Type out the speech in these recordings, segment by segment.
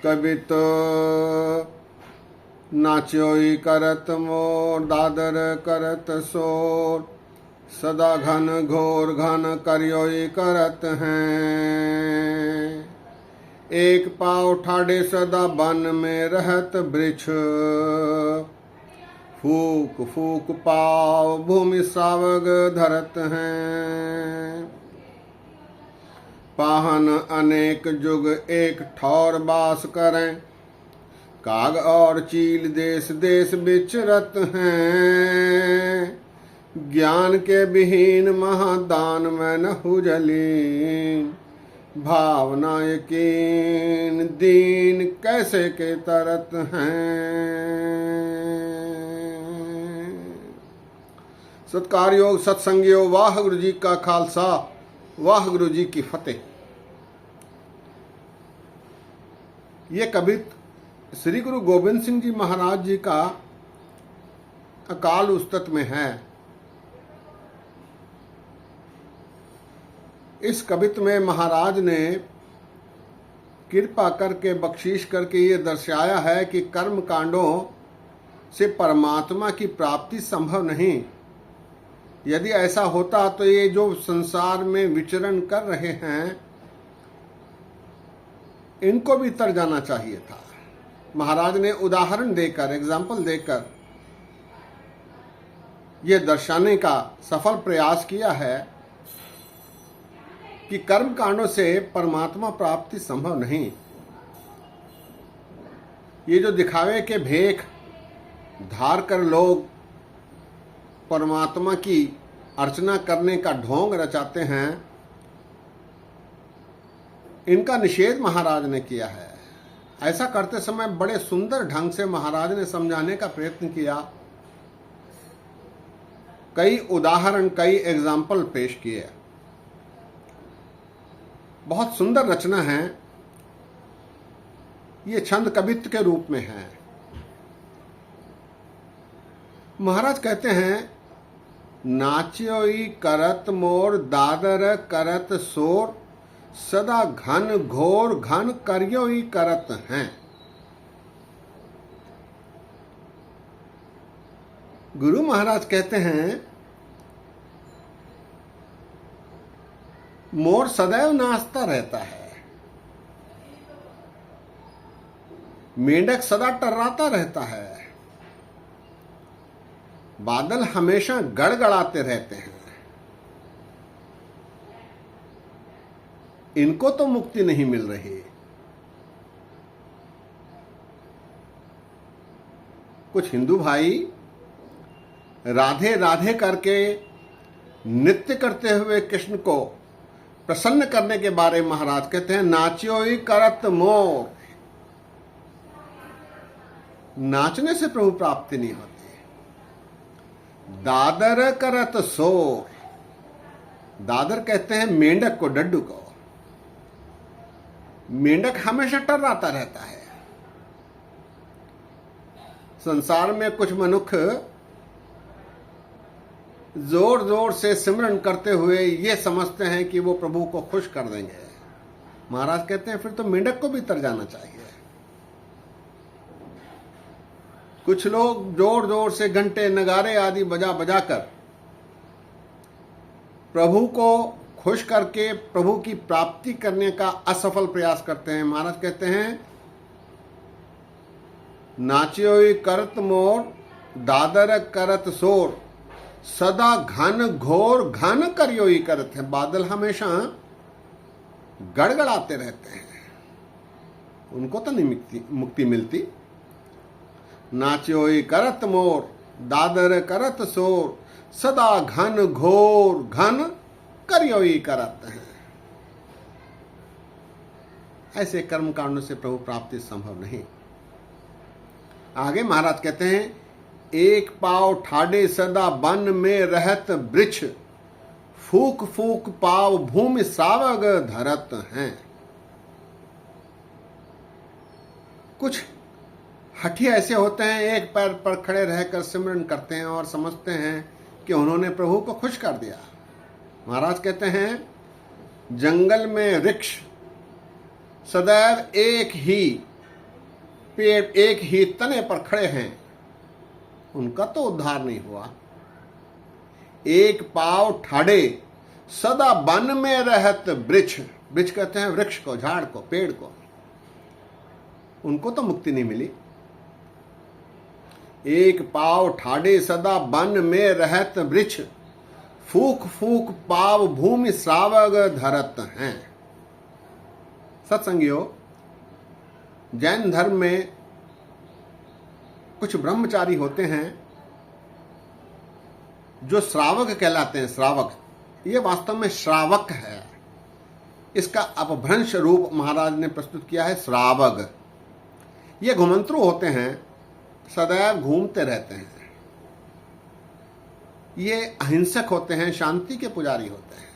कभी तो नाच्योई करत मोर, दादर करत शोर, सदा घन घोर घन करियोई करत हैं। एक पाँव ठाड़े सदा बन में रहत वृक्ष, फूक फूक पाव भूमि सावग धरत हैं। पाहन अनेक जुग एक ठौर बास करें, काग और चील देश देश विचरत हैं। ज्ञान के विहीन महादान में न हुजलीन, भावना यकीन दीन कैसे के तरत हैं। सत्कार योग सत्संग योग, वाहगुरु जी का खालसा, वाहगुरु जी की फतेह। ये कवित श्री गुरु गोबिंद सिंह जी महाराज जी का अकाल उस्तत में है। इस कवित में महाराज ने कृपा करके बख्शीश करके ये दर्शाया है कि कर्म कांडों से परमात्मा की प्राप्ति संभव नहीं। यदि ऐसा होता तो ये जो संसार में विचरण कर रहे हैं इनको भी तर जाना चाहिए था। महाराज ने उदाहरण देकर, एग्जाम्पल देकर ये दर्शाने का सफल प्रयास किया है कि कर्म कांडों से परमात्मा प्राप्ति संभव नहीं। ये जो दिखावे के भेख धार कर लोग परमात्मा की अर्चना करने का ढोंग रचाते हैं, इनका निषेध महाराज ने किया है। ऐसा करते समय बड़े सुंदर ढंग से महाराज ने समझाने का प्रयत्न किया। कई उदाहरण, कई एग्जाम्पल पेश किए। बहुत सुंदर रचना है। ये छंद कवित्व के रूप में है। महाराज कहते हैं, नाच्योई करत मोर, दादर करत शोर, सदा घन घोर घन करियोई करत हैं। गुरु महाराज कहते हैं, मोर सदैव नाचता रहता है, मेंढक सदा टर्राता रहता है, बादल हमेशा गड़गड़ाते रहते हैं। इनको तो मुक्ति नहीं मिल रही। कुछ हिंदू भाई राधे राधे करके नृत्य करते हुए कृष्ण को प्रसन्न करने के बारे में महाराज कहते हैं, नाच्योई करत मोर। नाचने से प्रभु प्राप्ति नहीं होती। दादर करत शोर, दादर कहते हैं मेंढक को, डड्डू को। मेंढक हमेशा टर्राता रहता है। संसार में कुछ मनुष्य जोर जोर से सिमरन करते हुए ये समझते हैं कि वो प्रभु को खुश कर देंगे। महाराज कहते हैं फिर तो मेंढक को भी तर जाना चाहिए। कुछ लोग जोर जोर से घंटे नगारे आदि बजा बजा कर प्रभु को खुश करके प्रभु की प्राप्ति करने का असफल प्रयास करते हैं। महाराज कहते हैं, नाच्योई करत मोर, दादर करत शोर, सदा घन घोर घन करियोई करत है। बादल हमेशा गड़गड़ाते रहते हैं, उनको तो नहीं मुक्ति मिलती। नाच्योई करत मोर, दादर करत शोर, सदा घन घोर घन करियोई करत हैं। ऐसे कर्म कांडों से प्रभु प्राप्ति संभव नहीं। आगे महाराज कहते हैं, एक पाव ठाडे सदा बन में रहत वृक्ष, फूक फूक पाव भूमि सावग धरत हैं। कुछ हठी ऐसे होते हैं, एक पैर पर खड़े रहकर सिमरन करते हैं और समझते हैं कि उन्होंने प्रभु को खुश कर दिया। महाराज कहते हैं, जंगल में वृक्ष सदैव एक ही पेड़ एक ही तने पर खड़े हैं, उनका तो उद्धार नहीं हुआ। एक पाव ठाड़े सदा वन में रहत वृक्ष, वृक्ष कहते हैं वृक्ष को, झाड़ को, पेड़ को, उनको तो मुक्ति नहीं मिली। एक पाव ठाड़े सदा वन में रहत वृक्ष, फूक फूक पाव भूमि श्रावक धरत हैं। सत्संगियों, जैन धर्म में कुछ ब्रह्मचारी होते हैं जो श्रावक कहलाते हैं। श्रावक, ये वास्तव में श्रावक है, इसका अपभ्रंश रूप महाराज ने प्रस्तुत किया है श्रावक। ये घुमंतरू होते हैं, सदैव घूमते रहते हैं। ये अहिंसक होते हैं, शांति के पुजारी होते हैं,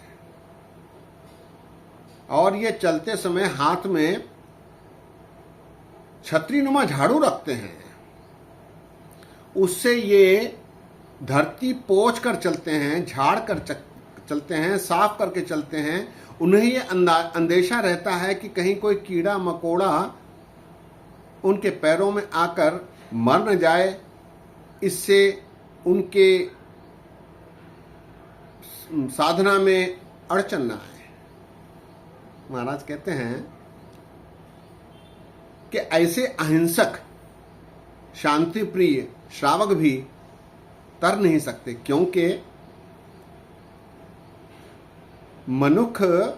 और ये चलते समय हाथ में छतरीनुमा झाड़ू रखते हैं। उससे ये धरती पोंछ कर चलते हैं, झाड़ कर चलते हैं, साफ करके चलते हैं। उन्हें ये अंदेशा रहता है कि कहीं कोई कीड़ा मकोड़ा उनके पैरों में आकर मर न जाए, इससे उनके साधना में अड़चन न आए। महाराज कहते हैं कि ऐसे अहिंसक शांति प्रिय श्रावक भी तर नहीं सकते, क्योंकि मनुष्य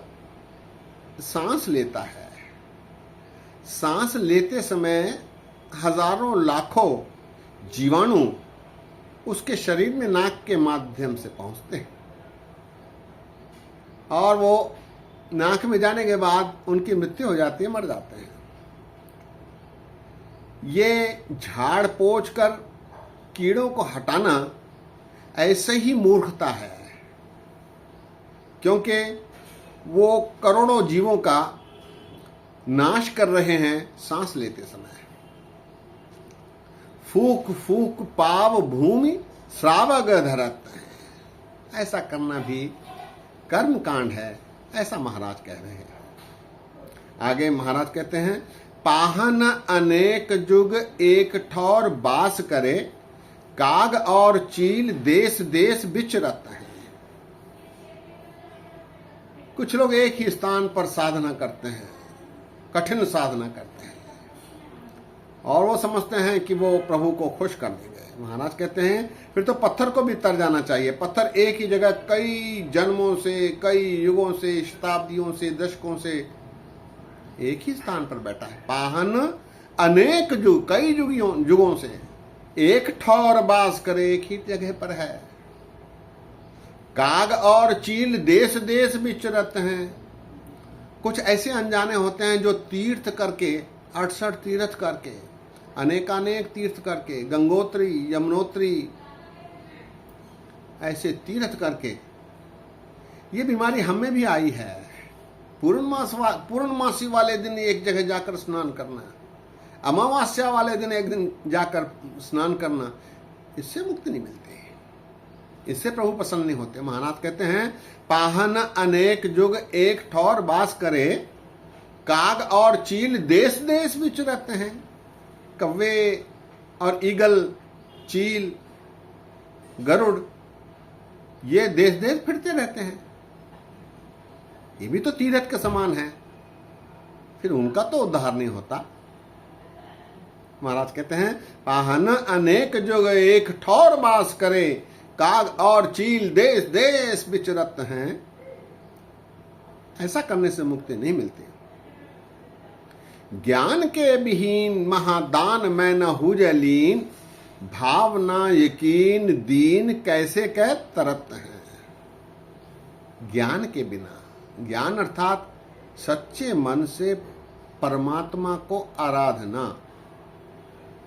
सांस लेता है। सांस लेते समय हजारों लाखों जीवाणु उसके शरीर में नाक के माध्यम से पहुंचते हैं, और वो नाक में जाने के बाद उनकी मृत्यु हो जाती है, मर जाते हैं। ये झाड़ पोंछ कर कीड़ों को हटाना ऐसे ही मूर्खता है, क्योंकि वो करोड़ों जीवों का नाश कर रहे हैं सांस लेते समय। फूक फूक पाव भूमि श्रावक धरत है, ऐसा करना भी कर्म कांड है, ऐसा महाराज कह रहे हैं। आगे महाराज कहते हैं, पाहन अनेक जुग एक ठौर बास करे, काग और चील देश देश विचरत हैं। कुछ लोग एक ही स्थान पर साधना करते हैं, कठिन साधना करते हैं, और वो समझते हैं कि वो प्रभु को खुश कर देंगे। महाराज कहते हैं फिर तो पत्थर को भी तर जाना चाहिए। पत्थर एक ही जगह कई जन्मों से, कई युगों से, शताब्दियों से, दशकों से एक ही स्थान पर बैठा है। पाहन अनेक युग, कई युगों से एक ठौर बास करे, एक ही जगह पर है। काग और चील देश देश विचरत हैं। कुछ ऐसे अनजाने होते हैं जो तीर्थ करके, 68 तीर्थ करके, अनेकानेक तीर्थ करके, गंगोत्री, यमुनोत्री, ऐसे तीर्थ करके, ये बीमारी हमें भी आई है। पूर्णमासी वाले दिन एक जगह जाकर स्नान करना, अमावस्या वाले दिन एक दिन जाकर स्नान करना, इससे मुक्ति नहीं मिलती, इससे प्रभु पसंद नहीं होते। महाराज कहते हैं, पाहन अनेक जुग एक ठौर बास करे, काग और चील देश देश विचरत हैं। कव्वे और ईगल, चील, गरुड़, ये देश देश फिरते रहते हैं। ये भी तो तीर्थ के समान है, फिर उनका तो उद्धार नहीं होता। महाराज कहते हैं, पाहन अनेक जुग एक ठौर बास करे, काग और चील देश देश विचरत हैं। ऐसा करने से मुक्ति नहीं मिलती। ज्ञान के विहीन महादान में न हुजे लीन, भावना यकीन दीन कैसे कह तरत हैं। ज्ञान के बिना, ज्ञान अर्थात सच्चे मन से परमात्मा को आराधना,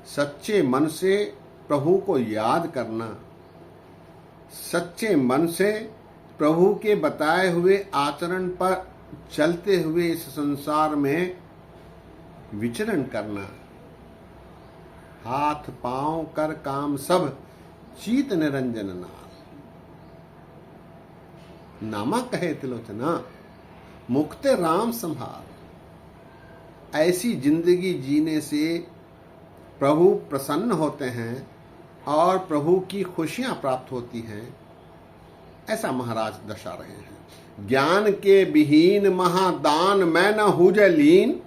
सच्चे मन से प्रभु को याद करना, सच्चे मन से प्रभु के बताए हुए आचरण पर चलते हुए इस संसार में विचरण करना। हाथ पांव कर काम सब चीत निरंजन नाम, नामा कहे तिलोचना मुक्ते राम संभाल। ऐसी जिंदगी जीने से प्रभु प्रसन्न होते हैं और प्रभु की खुशियां प्राप्त होती हैं, ऐसा महाराज दर्शा रहे हैं। ज्ञान के विहीन महादान में न हुजे लीन,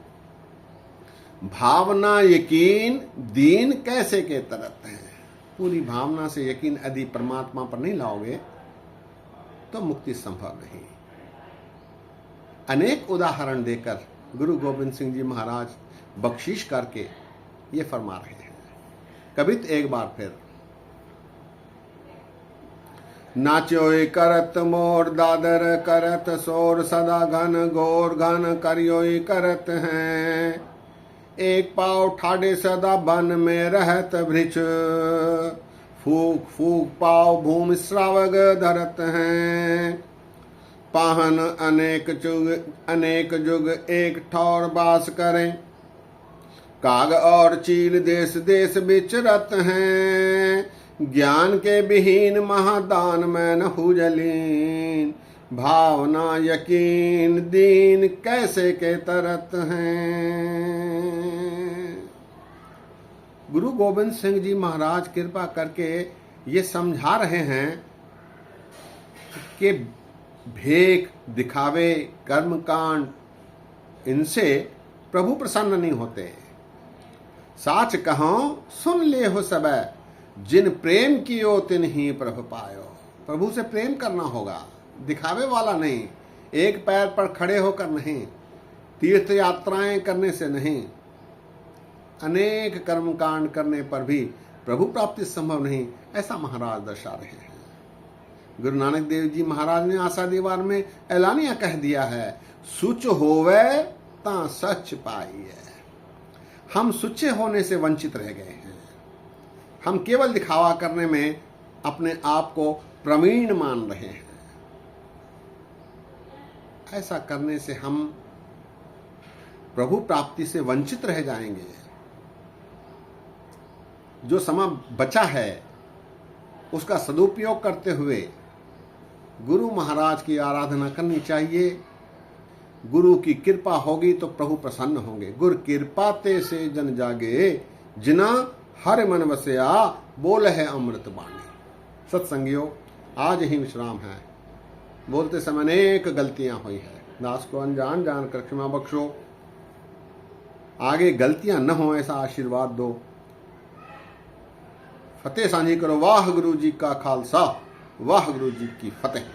भावना यकीन दीन कैसे के तरत है। पूरी भावना से यकीन यदि परमात्मा पर नहीं लाओगे तो मुक्ति संभव नहीं। अनेक उदाहरण देकर गुरु गोविंद सिंह जी महाराज बख्शीश करके ये फरमा रहे हैं। कभी तो एक बार फिर नाच्योय करत मोर दादर करत शोर सदा घन घोर घन करियोय करत हैं, एक पाव ठाडे सदा बन में रहत भृछ, फूक फूक पाव भूमि श्रावग धरत हैं, पाहन अनेक जुग एक ठौर बास करें, काग और चील देश देश विचरत हैं, ज्ञान के विहीन महादान में न हुजलीन, भावना यकीन दीन कैसे के तरत हैं। गुरु गोविंद सिंह जी महाराज कृपा करके ये समझा रहे हैं कि भेक दिखावे कर्मकांड इनसे प्रभु प्रसन्न नहीं होते। साच कहो सुन ले हो सब, जिन प्रेम कियो तिन ही प्रभु पायो। प्रभु से प्रेम करना होगा, दिखावे वाला नहीं, एक पैर पर खड़े होकर नहीं, तीर्थ यात्राएं करने से नहीं, अनेक कर्मकांड करने पर भी प्रभु प्राप्ति संभव नहीं, ऐसा महाराज दर्शा रहे हैं। गुरु नानक देव जी महाराज ने आशा दीवार में ऐलानिया कह दिया है, सुच होवे ता सच पाइए। हम सुच्चे होने से वंचित रह गए हैं। हम केवल दिखावा करने में अपने आप को प्रवीण मान रहे हैं। ऐसा करने से हम प्रभु प्राप्ति से वंचित रह जाएंगे। जो समय बचा है उसका सदुपयोग करते हुए गुरु महाराज की आराधना करनी चाहिए। गुरु की कृपा होगी तो प्रभु प्रसन्न होंगे। गुर कृपा ते से जन जागे, जिना हर मन वसया, बोल है अमृत बाणी। सत्संगियों, आज ही विश्राम है। बोलते समय अनेक गलतियां हुई है, दास को अनजान जानकर क्षमा बख्शो। आगे गलतियां न हो ऐसा आशीर्वाद दो। फतेह सांझी करो। वाह गुरु जी का खालसा, वाह गुरु जी की फतेह।